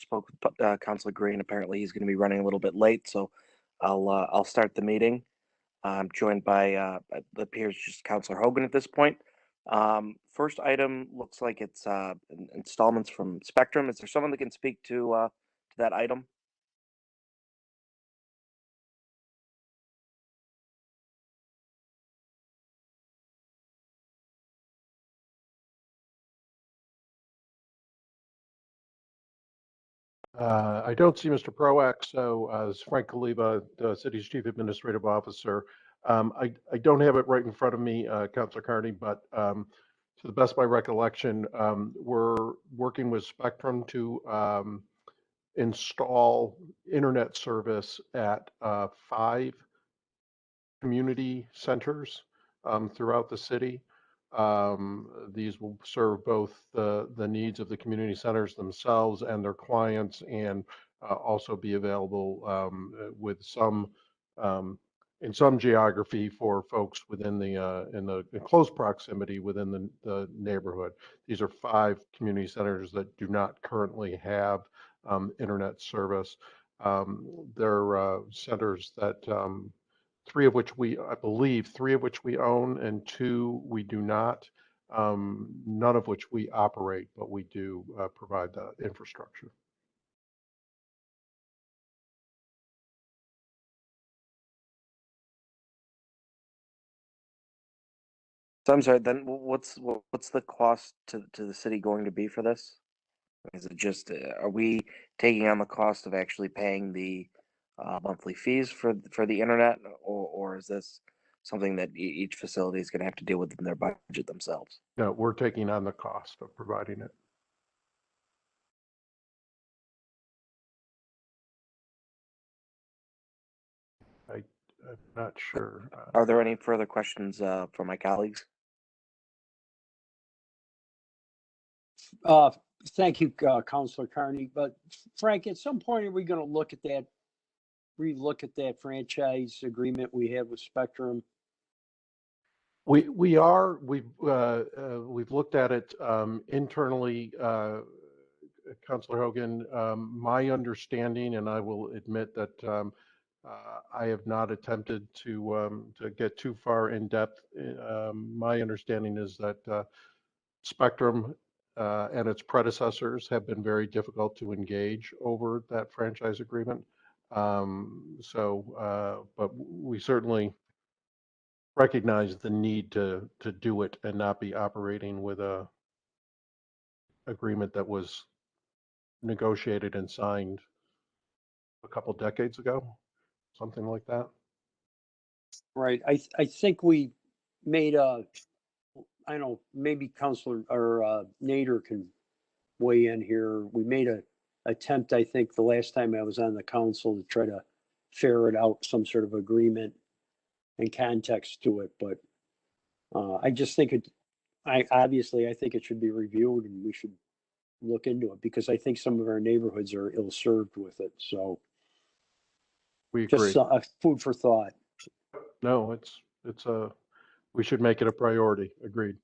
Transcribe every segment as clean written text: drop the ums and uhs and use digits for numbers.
spoke with Councilor Green. Apparently, he's going to be running a little bit late, so I'll start the meeting. I'm joined by it appears just Councilor Hogan at this point. First item looks like it's installments from Spectrum. Is there someone that can speak to that item? I don't see Mr. Proack, so as Frank Kaliba, the city's chief administrative officer, I don't have it right in front of me, Councilor Carney, but to the best of my recollection, we're working with Spectrum to install internet service at 5 community centers throughout the city. These will serve both the needs of the community centers themselves and their clients, and also be available with some in some geography for folks within in close proximity within the neighborhood. These are 5 community centers that do not currently have internet service. They're centers that 3 of which I believe 3 of which we own and 2 we do not, none of which we operate, but we do provide the infrastructure. So I'm sorry. Then what's the cost to the city going to be for this? Is it just are we taking on the cost of actually paying the monthly fees for the internet, or is this something that each facility is going to have to deal with in their budget themselves? No, we're taking on the cost of providing it. I'm not sure. Are there any further questions for my colleagues? Thank you, Councilor Carney. But Frank, at some point, are we going to look at that, relook at that franchise agreement we have with Spectrum? We are. We've looked at it internally, Councilor Hogan. My understanding, and I will admit that I have not attempted to get too far in depth. My understanding is that Spectrum and its predecessors have been very difficult to engage over that franchise agreement. But we certainly recognize the need to do it and not be operating with a agreement that was negotiated and signed a couple decades ago, something like that. Right. I think we made a, I don't know, maybe Councilor or Nader can weigh in here. We made a attempt, I think, the last time I was on the council to try to ferret out some sort of agreement and context to it. But I just think I think it should be reviewed and we should look into it because I think some of our neighborhoods are ill-served with it. So we agree. Just food for thought. No, it's we should make it a priority. Agreed.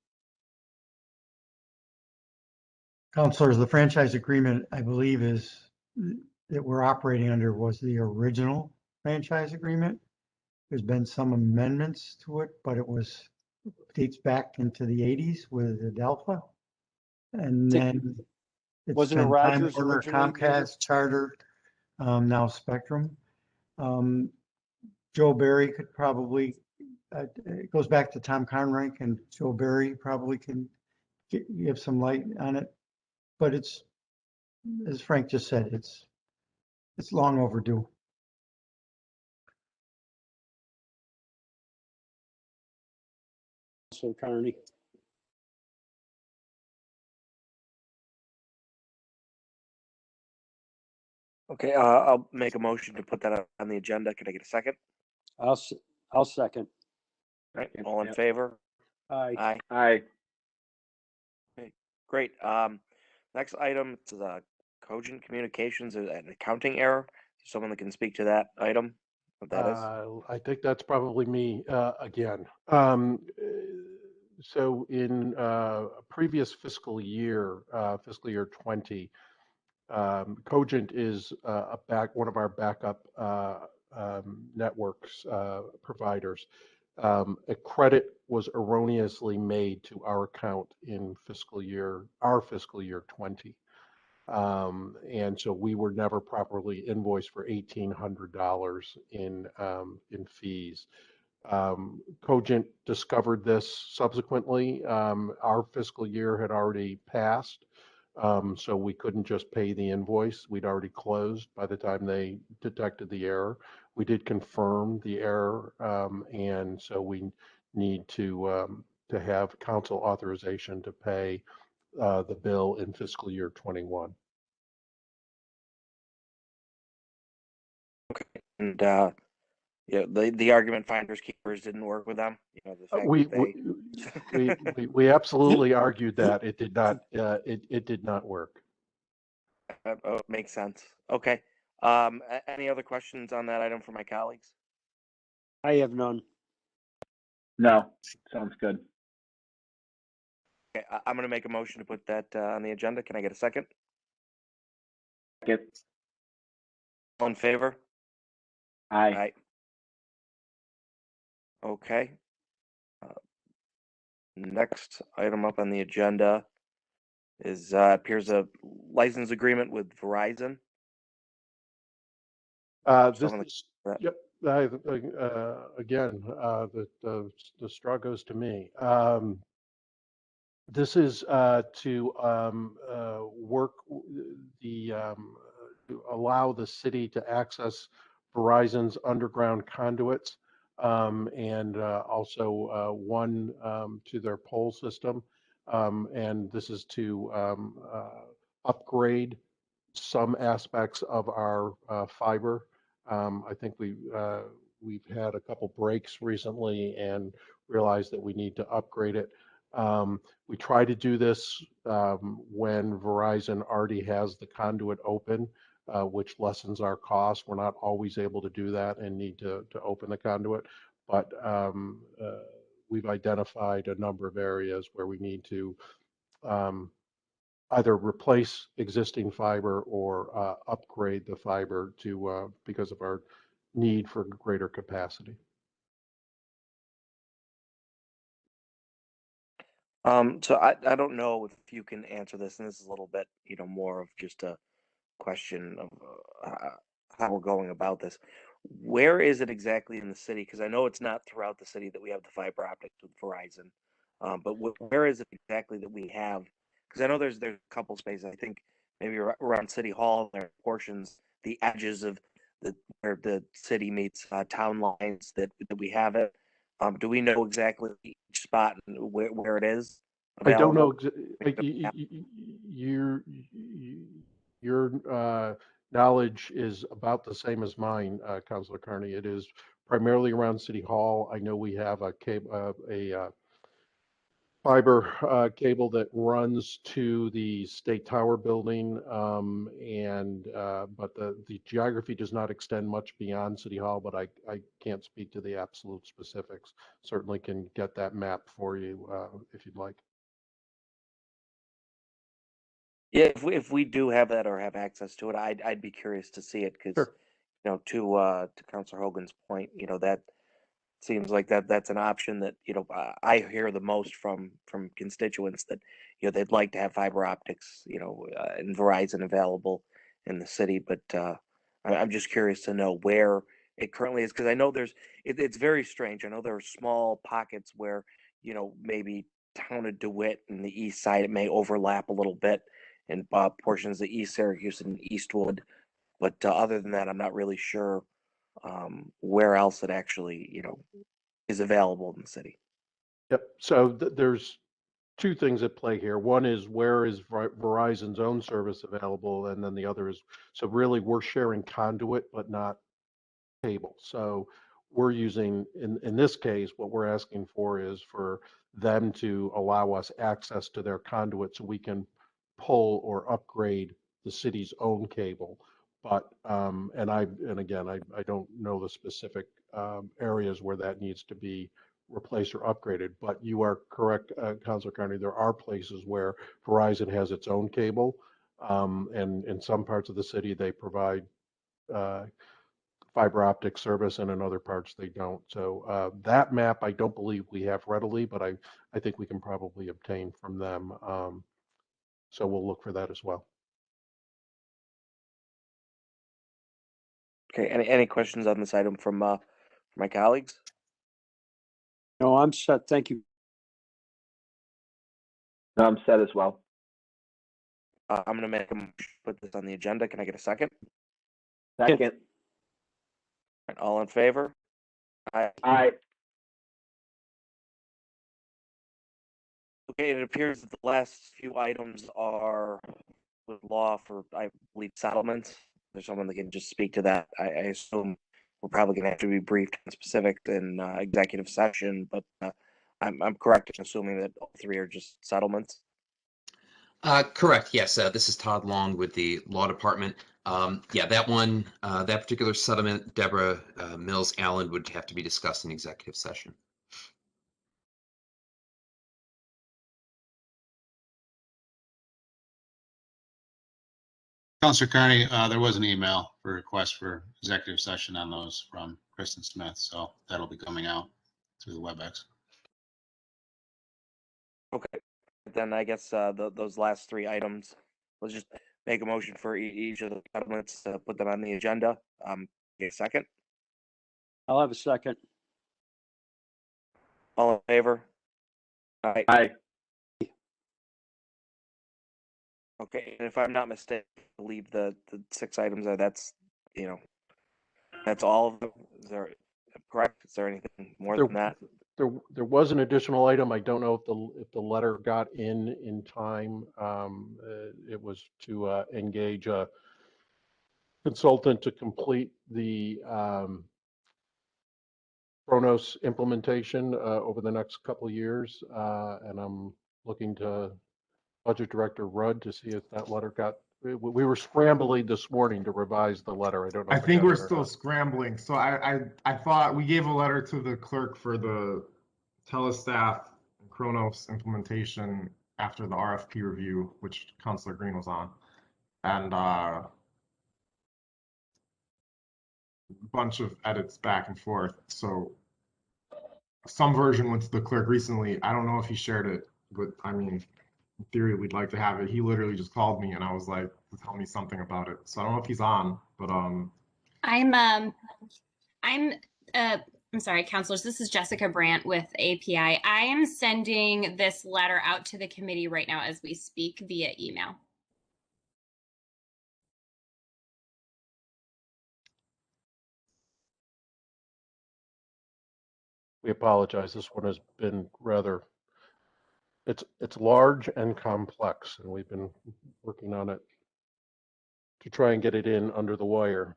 Councilors, the franchise agreement, I believe, is that we're operating under was the original franchise agreement. There's been some amendments to it, but it dates back into the 80s with Adelpha. And then it's wasn't it Rogers Time Warner, Comcast, Charter, now Spectrum. Joe Barry could probably, it goes back to Tom Conrank, and Joe Barry probably can give some light on it. But it's, as Frank just said, it's long overdue. So Carney. Okay, I'll make a motion to put that on the agenda. Can I get a second? I'll second. All right, all in favor? Aye. Aye. Aye. Okay, great. Next item is Cogent Communications, an accounting error. Someone that can speak to that item, what that is? I think that's probably me again. So in a previous fiscal year 20, Cogent is one of our backup networks providers. A credit was erroneously made to our account in our fiscal year 20. And so we were never properly invoiced for $1,800 in fees. Cogent discovered this subsequently. Our fiscal year had already passed, so we couldn't just pay the invoice. We'd already closed by the time they detected the error. We did confirm the error, and so we need to have council authorization to pay the bill in fiscal year 21. And yeah, the argument finders keepers didn't work with them. You know, the fact We, that they we absolutely argued that it did not, it did not work. makes sense. Okay. Any other questions on that item for my colleagues? I have none. No, sounds good. Okay, I'm going to make a motion to put that on the agenda. Can I get a second? Second. All in favor? Aye. Aye. Okay. Next item up on the agenda is appears a license agreement with Verizon. This Someone is, that- yep, again, the straw goes to me. This is to work to allow the city to access Verizon's underground conduits, and also one to their pole system. And this is to upgrade some aspects of our fiber. I think we've had a couple breaks recently and realized that we need to upgrade it. We try to do this when Verizon already has the conduit open, which lessens our costs. We're not always able to do that and need to open the conduit, but we've identified a number of areas where we need to either replace existing fiber or upgrade the fiber to because of our need for greater capacity. So I don't know if you can answer this, and this is a little bit, you know, more of just a question of how we're going about this. Where is it exactly in the city? Because I know it's not throughout the city that we have the fiber optics with Verizon, but where is it exactly that we have? Because I know there's a couple spaces. I think maybe around City Hall, there are portions, the edges of where the city meets town lines that we have it. Do we know exactly each spot and where it is I don't know. available? Your knowledge is about the same as mine, Councilor Carney. It is primarily around City Hall. I know we have a fiber cable that runs to the State Tower building, but the geography does not extend much beyond City Hall, but I can't speak to the absolute specifics. Certainly can get that map for you if you'd like. Yeah, if we do have that or have access to it, I'd be curious to see it because, Sure. you know, to Councilor Hogan's point, you know, that seems like that's an option that, you know, I hear the most from constituents that, you know, they'd like to have fiber optics, you know, and Verizon available in the city, but I'm just curious to know where it currently is because I know it's very strange. I know there are small pockets where, you know, maybe town of DeWitt and the east side it may overlap a little bit, and portions of East Syracuse and Eastwood, but other than that, I'm not really sure where else it actually, you know, is available in the city. Yep. So there's two things at play here. One is where is Verizon's own service available, and then the other is, so really we're sharing conduit but not cable. So we're using, in this case, what we're asking for is for them to allow us access to their conduit so we can pull or upgrade the city's own cable. But and again, I don't know the specific areas where that needs to be replaced or upgraded. But you are correct, Councilor Carney. There are places where Verizon has its own cable, And in some parts of the city, they provide fiber optic service, and in other parts they don't. So that map I don't believe we have readily, but I think we can probably obtain from them. So we'll look for that as well. Okay, any questions on this item from my colleagues? No, I'm set. Thank you. No, I'm set as well. I'm gonna make a motion to put this on the agenda. Can I get a second? Second. All in favor? Aye. Aye. Okay, it appears that the last few items are with law for, I believe, settlements. There's someone that can just speak to that. I assume we're probably gonna have to be briefed on specific in executive session, but I'm correct in assuming that all three are just settlements. Correct. Yes. This is Todd Long with the Law Department. Yeah, that one, that particular settlement, Deborah Mills Allen, would have to be discussed in executive session. Councilor Carney, there was an email for request for executive session on those from Kristen Smith, so that'll be coming out through the WebEx. Okay, then I guess those last three items, let's just make a motion for each of the settlements to put them on the agenda. Get a second. I'll have a second. All in favor? Aye. Aye. Okay, and if I'm not mistaken, I believe the 6 items are that's that's all of them. Is there correct? Is there anything more than that? There was an additional item. I don't know if the letter got in time. It was to engage a consultant to complete the Kronos implementation over the next couple of years, and I'm looking to Budget Director Rudd to see if that letter got. We were scrambling this morning to revise the letter. I don't know. I if it think got we're in or still not. scrambling. So I thought we gave a letter to the clerk for the Telestaff Kronos implementation after the RFP review, which Councilor Green was on, and a bunch of edits back and forth. So some version went to the clerk recently. I don't know if he shared it, but I mean, in theory, we'd like to have it. He literally just called me and I was like, tell me something about it. So I don't know if he's on, but I'm sorry, counselors. This is Jessica Brandt with API. I am sending this letter out to the committee right now as we speak via email. We apologize. This one has been rather. It's large and complex, and we've been working on it to try and get it in under the wire.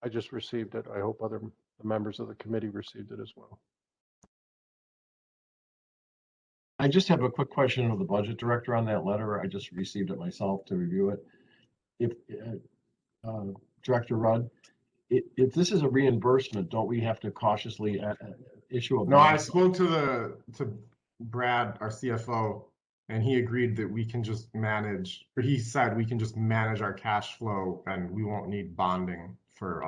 I just received it. I hope other members of the committee received it as well. I just have a quick question of the budget director on that letter. I just received it myself to review it. If Director Rudd, if this is a reimbursement, don't we have to cautiously issue a no, I bond? spoke to Brad, our CFO, and he agreed that we can just manage, or he said we can just manage our cash flow and we won't need bonding for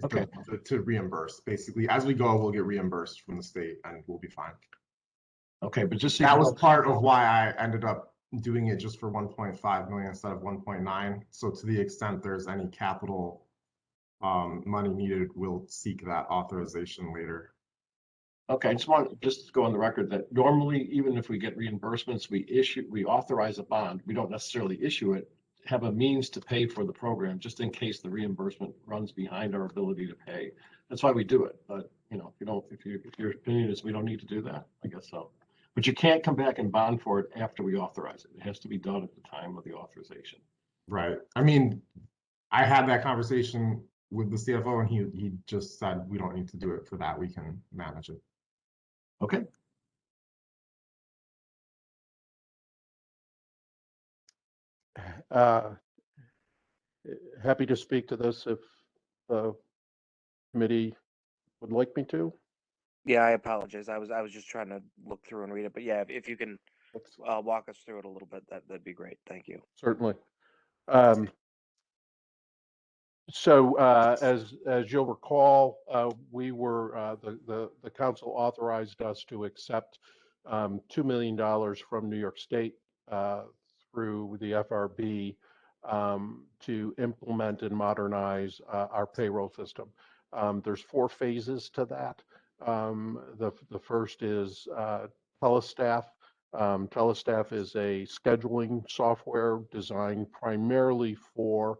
Okay. to reimburse. Basically, as we go, we'll get reimbursed from the state and we'll be fine. Okay, but just so That you was know, part of why I ended up doing it just for 1.5 million instead of 1.9. So to the extent there's any capital money needed, we'll seek that authorization later. okay, I just want to go on the record that normally, even if we get reimbursements, we authorize a bond. We don't necessarily issue it, have a means to pay for the program, just in case the reimbursement runs behind our ability to pay. That's why we do it. But if your opinion is we don't need to do that, I guess so. But you can't come back and bond for it after we authorize it. It has to be done at the time of the authorization. Right. I mean, I had that conversation with the CFO and he just said, we don't need to do it for that. We can manage it. Okay. Uh, Happy to speak to this if the committee would like me to. Yeah, I apologize. I was just trying to look through and read it, but yeah, if you can That's walk us through it a little bit, that'd be great. Thank you. certainly. So as you'll recall, we were the council authorized us to accept $2 million from New York State through the FRB to implement and modernize our payroll system. There's 4 phases to that. The first is Telestaff. Telestaff is a scheduling software designed primarily for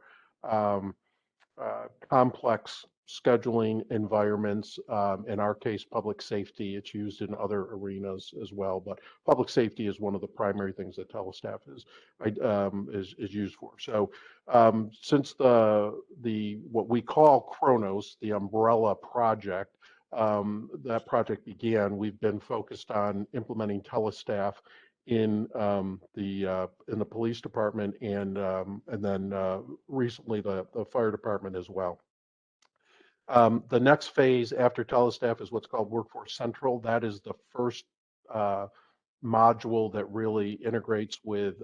complex scheduling environments. In our case, public safety. It's used in other arenas as well, but public safety is one of the primary things that Telestaff is used for. So since the what we call Kronos, the umbrella project, that project began, we've been focused on implementing Telestaff in the police department and then recently the fire department as well. The next phase after Telestaff is what's called Workforce Central. That is the first module that really integrates with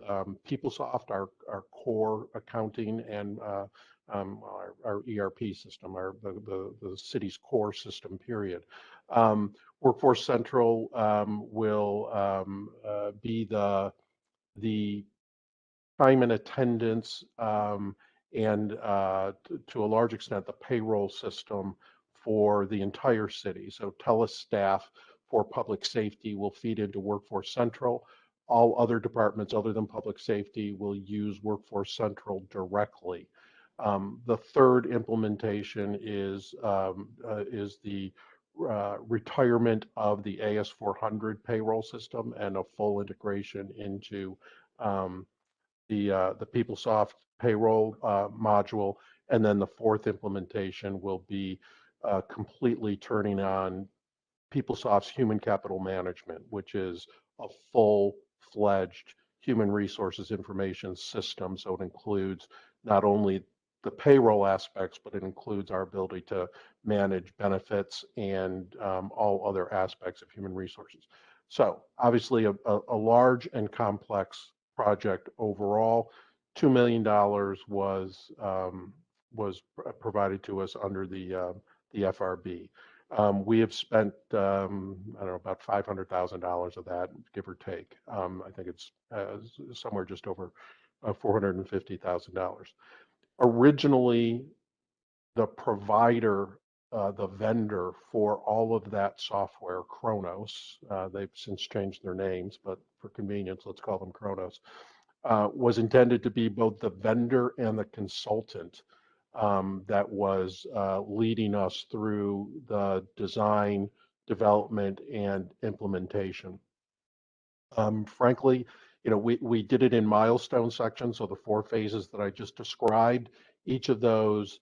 PeopleSoft, our core accounting and our ERP system, the city's core system, period. Workforce Central will be the time and attendance and to a large extent the payroll system for the entire city. So Telestaff for public safety will feed into Workforce Central. All other departments other than public safety will use Workforce Central directly. The third implementation is the retirement of the AS400 payroll system and a full integration into the PeopleSoft payroll module. And then the fourth implementation will be completely turning on PeopleSoft's human capital management, which is a full-fledged human resources information system. So it includes not only the payroll aspects, but it includes our ability to manage benefits and all other aspects of human resources. So obviously a large and complex project overall. $2 million was provided to us under the FRB. We have spent, I don't know, about $500,000 of that, give or take. I think it's somewhere just over $450,000. Originally, the provider, the vendor for all of that software, Kronos, they've since changed their names, but for convenience, let's call them Kronos, was intended to be both the vendor and the consultant that was leading us through the design, development, and implementation. Frankly, we did it in milestone sections, so the 4 phases that I just described, each of those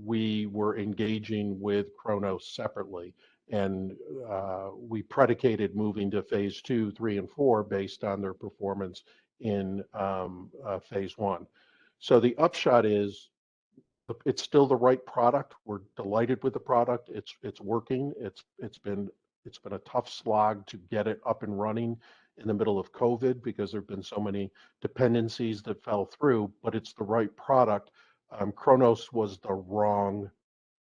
we were engaging with Kronos separately, and we predicated moving to phase 2, 3, and 4 based on their performance in phase 1. So the upshot is it's still the right product. We're delighted with the product. It's working. It's been a tough slog to get it up and running in the middle of COVID because there've been so many dependencies that fell through, but it's the right product. Kronos was the wrong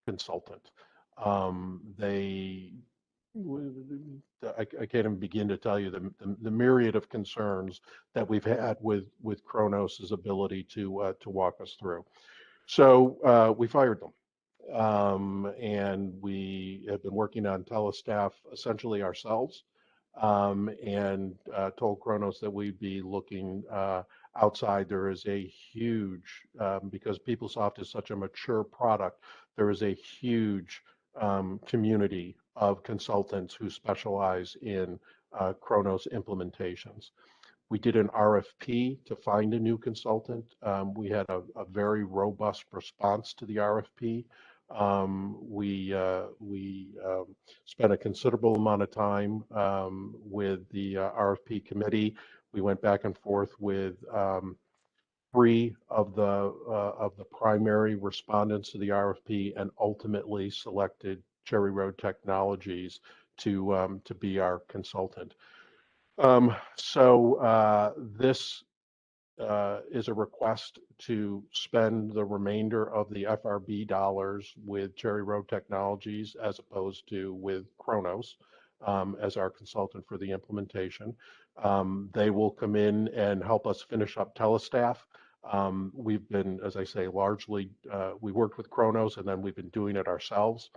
consultant. I can't even begin to tell you the myriad of concerns that we've had with Kronos' ability to walk us through. So we fired them. And we have been working on Telestaff essentially ourselves, and told Kronos that we'd be looking outside. There is a huge, because PeopleSoft is such a mature product, there is a huge community of consultants who specialize in Kronos implementations. We did an RFP to find a new consultant. We had a very robust response to the RFP. We spent a considerable amount of time with the RFP committee. We went back and forth with 3 of the primary respondents to the RFP, and ultimately selected Cherry Road Technologies to be our consultant. This is a request to spend the remainder of the FRB dollars with Cherry Road Technologies as opposed to with Kronos as our consultant for the implementation. They will come in and help us finish up Telestaff. We've been, as I say, largely, we worked with Kronos and then we've been doing it ourselves.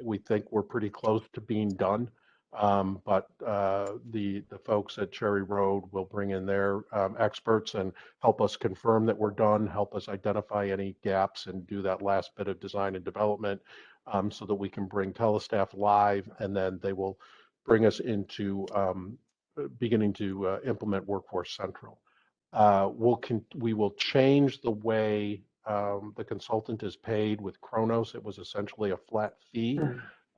We think we're pretty close to being done. But the folks at Cherry Road will bring in their experts and help us confirm that we're done, help us identify any gaps, and do that last bit of design and development so that we can bring Telestaff live, and then they will bring us into beginning to implement Workforce Central. We will change the way the consultant is paid with Kronos. It was essentially a flat fee.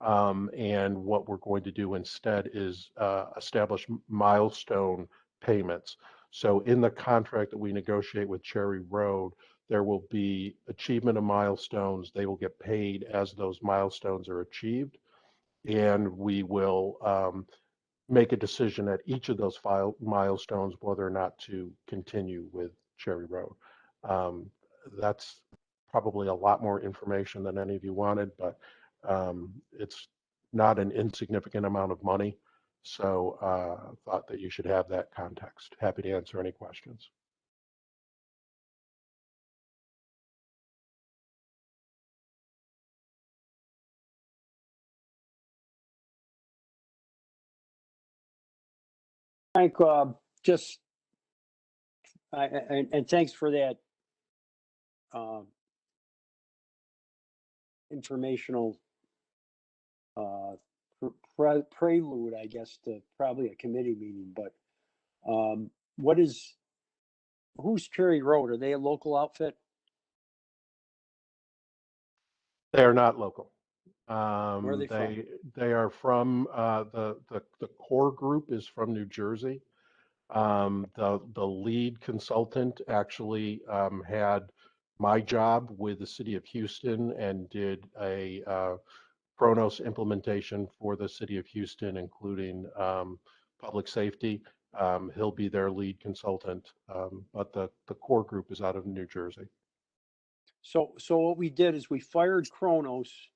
And what we're going to do instead is establish milestone payments. So in the contract that we negotiate with Cherry Road, there will be achievement of milestones. They will get paid as those milestones are achieved. And we will make a decision at each of those milestones whether or not to continue with Cherry Road. That's probably a lot more information than any of you wanted, but it's not an insignificant amount of money. So thought that you should have that context. Happy to answer any questions. Frank, and thanks for that informational prelude, I guess, to probably a committee meeting. But who's Cherry Road? Are they a local outfit? They are not local. Where are they from? They are from the core group is from New Jersey. The lead consultant actually had my job with the city of Houston and did a Kronos implementation for the city of Houston, including public safety. He'll be their lead consultant, but the core group is out of New Jersey. So what we did is we fired Kronos,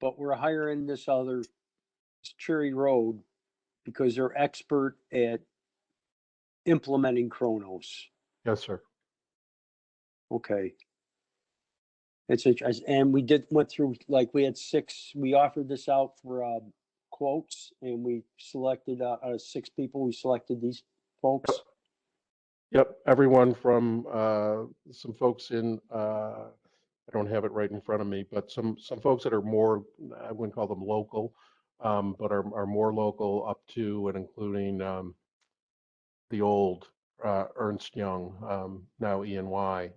but we're hiring this Cherry Road because they're expert at implementing Kronos. Yes, sir. Okay. It's interesting. And we went through, like, we had 6, we offered this out for quotes, and we selected out of 6 people, we selected these folks. Yep, everyone from some folks in, I don't have it right in front of me, but some folks that are more, I wouldn't call them local, but are more local, up to and including the old Ernst Young, now E&Y.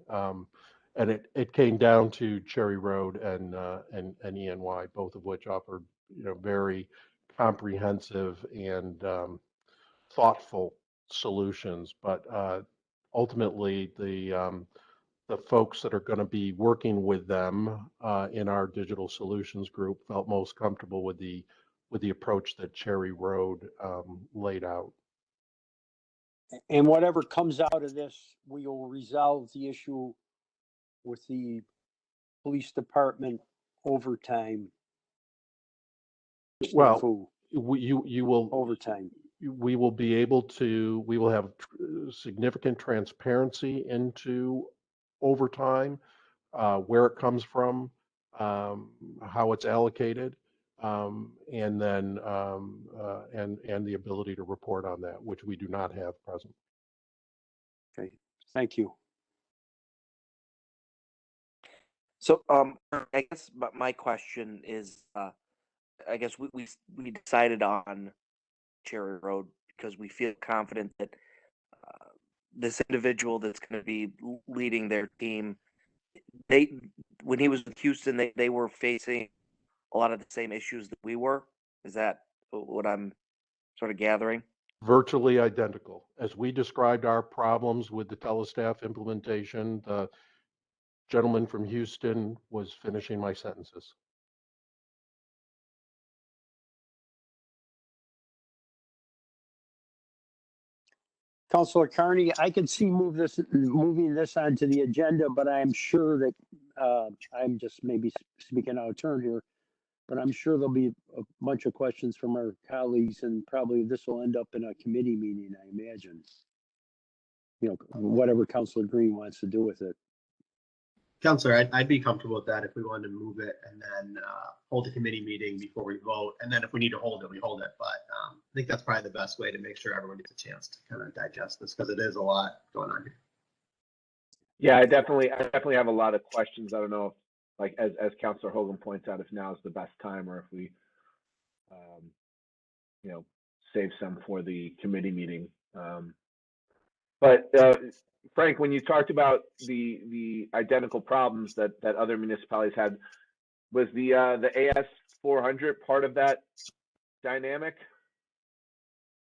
And it came down to Cherry Road and E&Y, both of which offered, very comprehensive and thoughtful solutions. But ultimately, the folks that are going to be working with them in our digital solutions group felt most comfortable with the approach that Cherry Road laid out. And whatever comes out of this, we will resolve the issue with the police department overtime. Well, you will overtime. We will be able to. We will have significant transparency into overtime, where it comes from, how it's allocated, and then and the ability to report on that, which we do not have present. Okay, thank you. So, I guess my question is, I guess we decided on Cherry Road because we feel confident that this individual that's going to be leading their team, when he was with Houston, they were facing a lot of the same issues that we were. Is that what I'm sort of gathering? Virtually identical. As we described our problems with the telestaff implementation, the gentleman from Houston was finishing my sentences. Councilor Carney, I could see moving this onto the agenda, but I'm sure that, I'm just maybe speaking out of turn here, but I'm sure there'll be a bunch of questions from our colleagues, and probably this will end up in a committee meeting, I imagine. You know, whatever Councilor Green wants to do with it. Counselor, I'd be comfortable with that if we wanted to move it and then hold a committee meeting before we vote. And then if we need to hold it, we hold it. But I think that's probably the best way to make sure everyone gets a chance to kind of digest this, because it is a lot going on here. Yeah, I definitely have a lot of questions. I don't know if, like, as Councilor Hogan points out, if now is the best time, or if we, you know, save some for the committee meeting. But Frank, when you talked about the identical problems that other municipalities had, was the AS 400 part of that dynamic?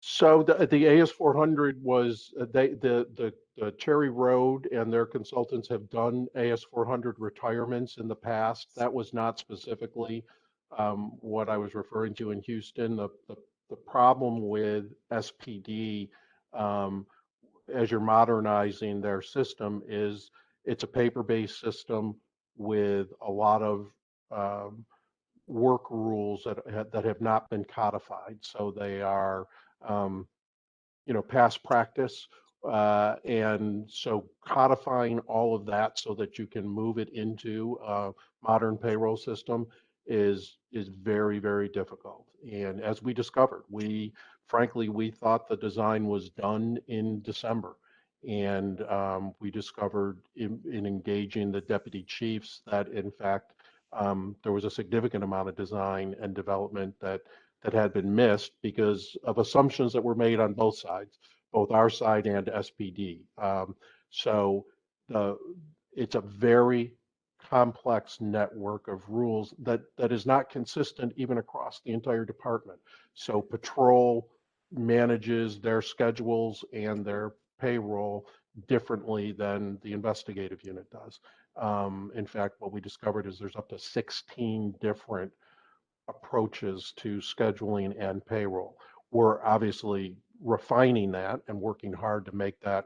So the AS 400 was the Cherry Road and their consultants have done AS 400 retirements in the past. That was not specifically what I was referring to in Houston. The problem with SPD, as you're modernizing their system, is it's a paper-based system with a lot of work rules that have not been codified. So they are, you know, past practice. And so codifying all of that so that you can move it into a modern payroll system is very, very difficult. And as we discovered, frankly, we thought the design was done in December. And we discovered in engaging the deputy chiefs that, in fact, there was a significant amount of design and development that had been missed because of assumptions that were made on both sides, both our side and SPD. So it's a very complex network of rules that is not consistent even across the entire department. So patrol manages their schedules and their payroll differently than the investigative unit does. In fact, what we discovered is there's up to 16 different approaches to scheduling and payroll. We're obviously refining that and working hard to make that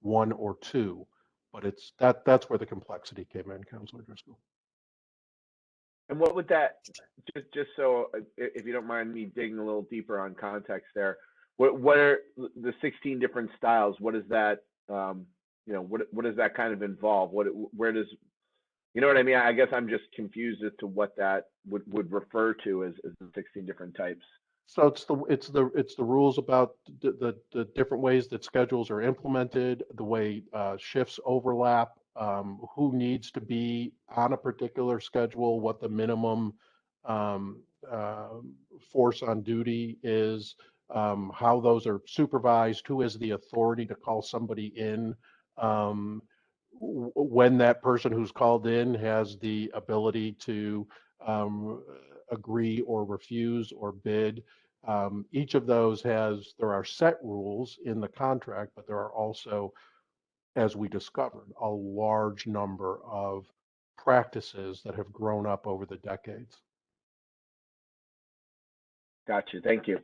one or two, but that's where the complexity came in, Councilor Driscoll. And what would that, just so, if you don't mind me digging a little deeper on context there, what are the 16 different styles? What is that, you know, what does that kind of involve? Where does, you know what I mean? I guess I'm just confused as to what that would refer to as the 16 different types. So it's the rules about the different ways that schedules are implemented, the way shifts overlap, who needs to be on a particular schedule, what the minimum force on duty is, how those are supervised, who has the authority to call somebody in, when that person who's called in has the ability to agree or refuse or bid. Each of those there are set rules in the contract, but there are also, as we discovered, a large number of practices that have grown up over the decades. Gotcha. Thank you.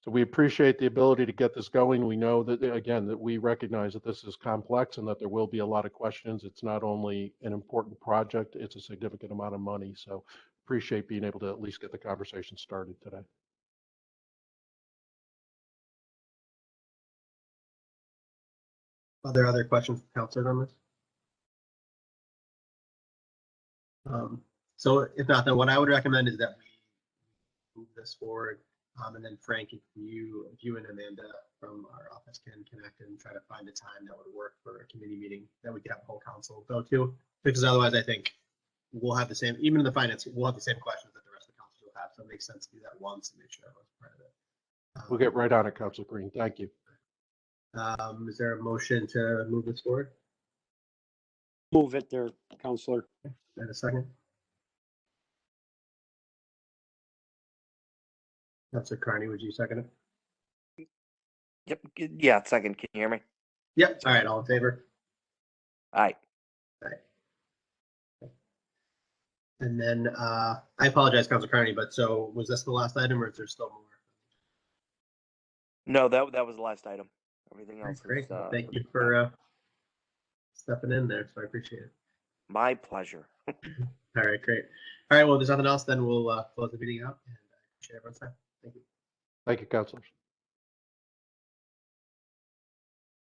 So we appreciate the ability to get this going. We know that, again, that we recognize that this is complex and that there will be a lot of questions. It's not only an important project, it's a significant amount of money. So appreciate being able to at least get the conversation started today. Are there other questions from councilors on this? So if not, then what I would recommend is that we move this forward. And then Frank, if you and Amanda from our office can connect and try to find a time that would work for a committee meeting that we could have the whole council go to, because otherwise I think we'll have the same, even in the finance, we'll have the same questions that the rest of the council will have. So it makes sense to do that once and make sure that was part of it. We'll get right on it, Councilor Green. Thank you. Is there a motion to move this forward? Move it there, Counselor. And a second? Councilor Carney, would you second it? Yep. Yeah. Second. Can you hear me? Yep. All right. All in favor? Aye. And then I apologize, Councilor Carney, but so was this the last item or is there still more? No, that was the last item. Everything else Great. is. Well, thank you for stepping in there. So I appreciate it. My pleasure. All right, great. All right, well, if there's nothing else, then we'll close the meeting out and appreciate everyone's time. Thank you. Thank you, councilors.